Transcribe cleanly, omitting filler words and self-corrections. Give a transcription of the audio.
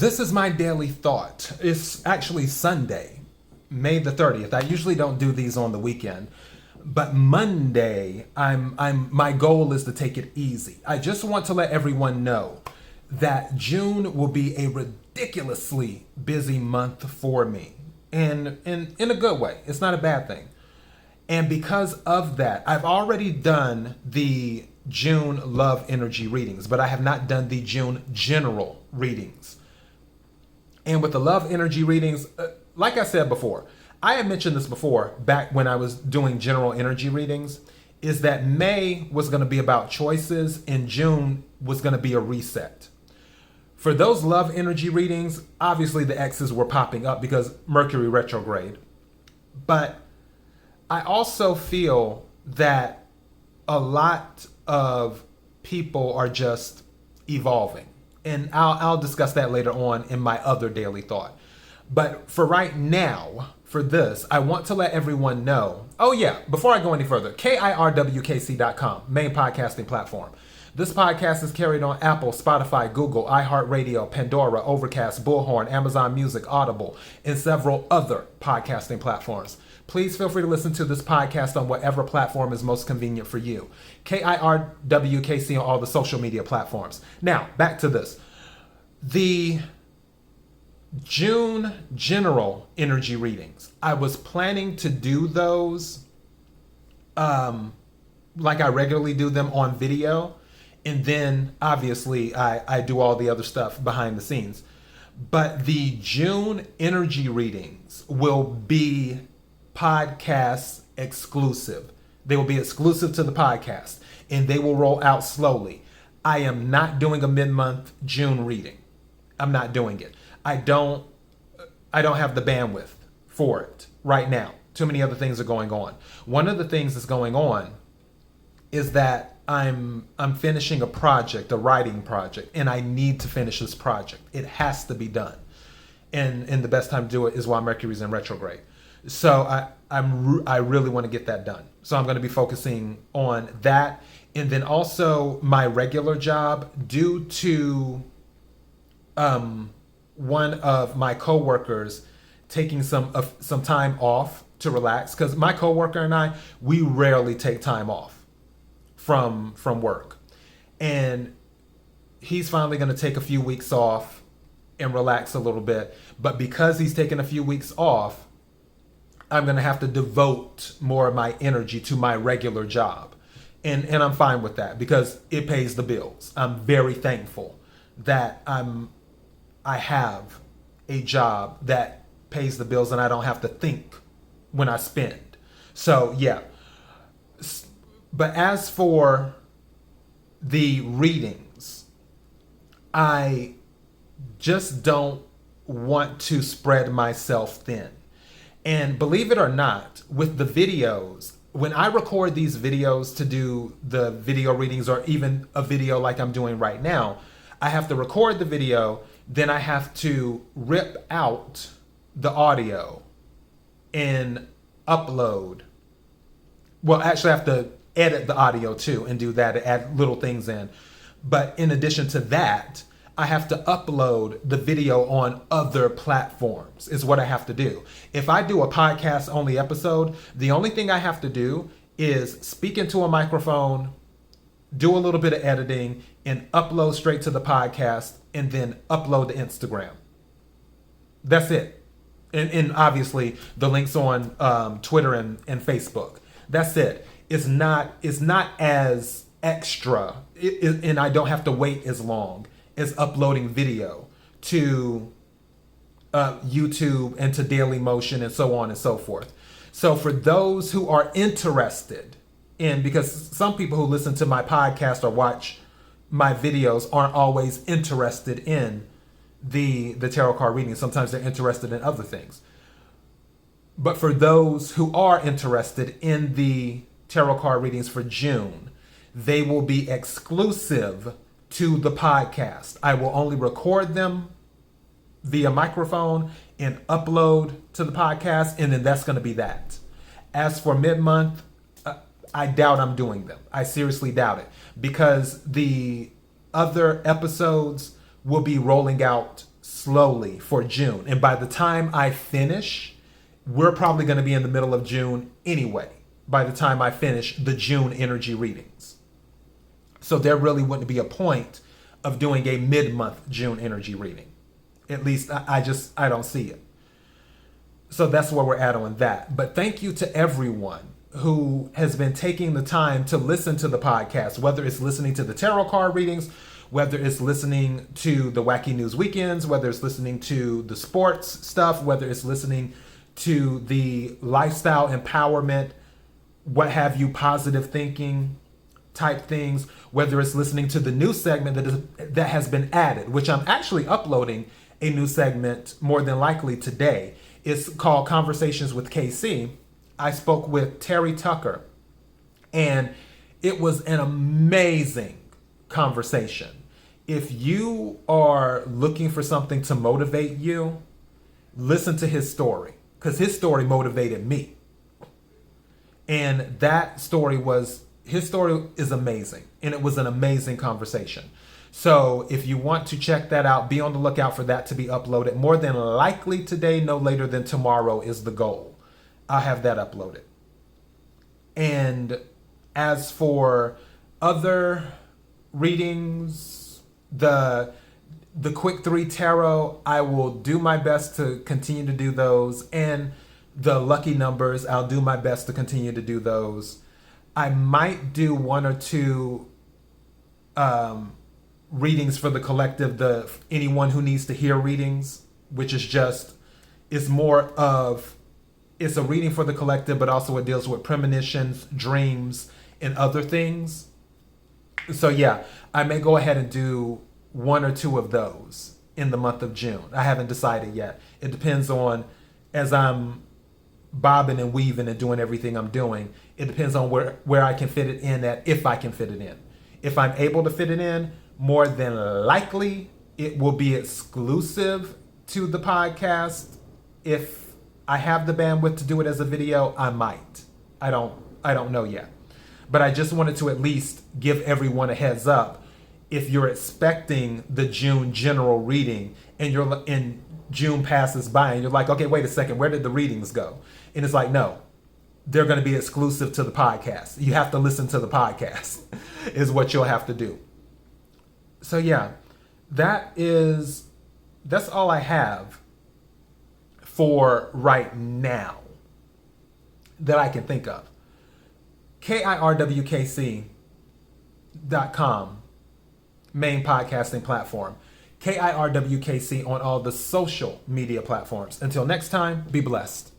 This is my daily thought. It's actually Sunday, May the 30th. I usually don't do these on the weekend, but Monday, my goal is to take it easy. I just want to let everyone know that June will be a ridiculously busy month for me, and in a good way. It's not a bad thing. And because of that, I've already done the June love energy readings, but I have not done the June general readings. And with the love energy readings, like I said before, I had mentioned this before back when I was doing general energy readings, is that May was going to be about choices and June was going to be a reset. For those love energy readings, obviously the X's were popping up because Mercury retrograde. But I also feel that a lot of people are just evolving. And I'll discuss that later on in my other daily thought. But for right now, for this, I want to let everyone know. Oh yeah, before I go any further, KIRWKC.com, main podcasting platform. This podcast is carried on Apple, Spotify, Google, iHeartRadio, Pandora, Overcast, Bullhorn, Amazon Music, Audible, and several other podcasting platforms. Please feel free to listen to this podcast on whatever platform is most convenient for you. KIRWKC on all the social media platforms. Now, back to this. The June general energy readings. I was planning to do those like I regularly do them on video. And then, obviously, I do all the other stuff behind the scenes. But the June energy readings will be podcast exclusive. They will be exclusive to the podcast, and they will roll out slowly. I am not doing a mid-month June reading. I'm not doing it. I don't have the bandwidth for it right now. Too many other things are going on. One of the things that's going on is that I'm finishing a project, a writing project, and I need to finish this project. It has to be done. And the best time to do it is while Mercury's in retrograde. So I really want to get that done. So I'm going to be focusing on that. And then also my regular job, due to one of my coworkers taking some time off to relax, because my coworker and I, we rarely take time off from work. And he's finally going to take a few weeks off and relax a little bit. But because he's taking a few weeks off, I'm going to have to devote more of my energy to my regular job. And I'm fine with that because it pays the bills. I'm very thankful that I have a job that pays the bills and I don't have to think when I spend. So yeah. But as for the readings, I just don't want to spread myself thin. And believe it or not, with the videos, when I record these videos to do the video readings or even a video like I'm doing right now, I have to record the video, then I have to rip out the audio and upload. Well, actually I have to edit the audio too and do that, add little things in. But in addition to that, I have to upload the video on other platforms is what I have to do. If I do a podcast only episode, the only thing I have to do is speak into a microphone, do a little bit of editing, and upload straight to the podcast, and then upload to Instagram. That's it. And obviously the links on Twitter and Facebook. That's it. It's not as extra, and I don't have to wait as long as uploading video to YouTube and to Dailymotion and so on and so forth. So for those who are interested in, because some people who listen to my podcast or watch my videos aren't always interested in the tarot card reading. Sometimes they're interested in other things. But for those who are interested in the tarot card readings for June, they will be exclusive to the podcast. I will only record them via microphone and upload to the podcast, and then that's going to be that. As for mid-month, I doubt I'm doing them. I seriously doubt it, because the other episodes will be rolling out slowly for June. And by the time I finish, we're probably going to be in the middle of June anyway, by the time I finish the June energy readings. So there really wouldn't be a point of doing a mid-month June energy reading. At least I don't see it. So that's where we're at on that. But thank you to everyone who has been taking the time to listen to the podcast, whether it's listening to the tarot card readings, whether it's listening to the Wacky News Weekends, whether it's listening to the sports stuff, whether it's listening to the lifestyle empowerment, what have you, positive thinking type things, whether it's listening to the new segment that has been added, which I'm actually uploading a new segment more than likely today. It's called Conversations with KC. I spoke with Terry Tucker, and it was an amazing conversation. If you are looking for something to motivate you, listen to his story, because his story motivated me. And his story is amazing, and it was an amazing conversation. So if you want to check that out, be on the lookout for that to be uploaded. More than likely today, no later than tomorrow is the goal. I'll have that uploaded. And as for other readings, the Quick 3 Tarot, I will do my best to continue to do those. And the lucky numbers, I'll do my best to continue to do those. I might do one or two readings for the collective, the anyone who needs to hear readings, which is it's a reading for the collective, but also it deals with premonitions, dreams, and other things. So yeah, I may go ahead and do one or two of those in the month of June. I haven't decided yet. It depends on, as I'm bobbing and weaving and doing everything I'm doing, it depends on where I can fit it in at, if I can fit it in. If I'm able to fit it in, more than likely it will be exclusive to the podcast. If I have the bandwidth to do it as a video, I might. I don't know yet. But I just wanted to at least give everyone a heads up. If you're expecting the June general reading and June passes by and you're like, okay, wait a second, where did the readings go? And it's like, no, they're going to be exclusive to the podcast. You have to listen to the podcast is what you'll have to do. So yeah, that's all I have for right now that I can think of. KIRWKC.com, main podcasting platform. KIRWKC on all the social media platforms. Until next time, be blessed.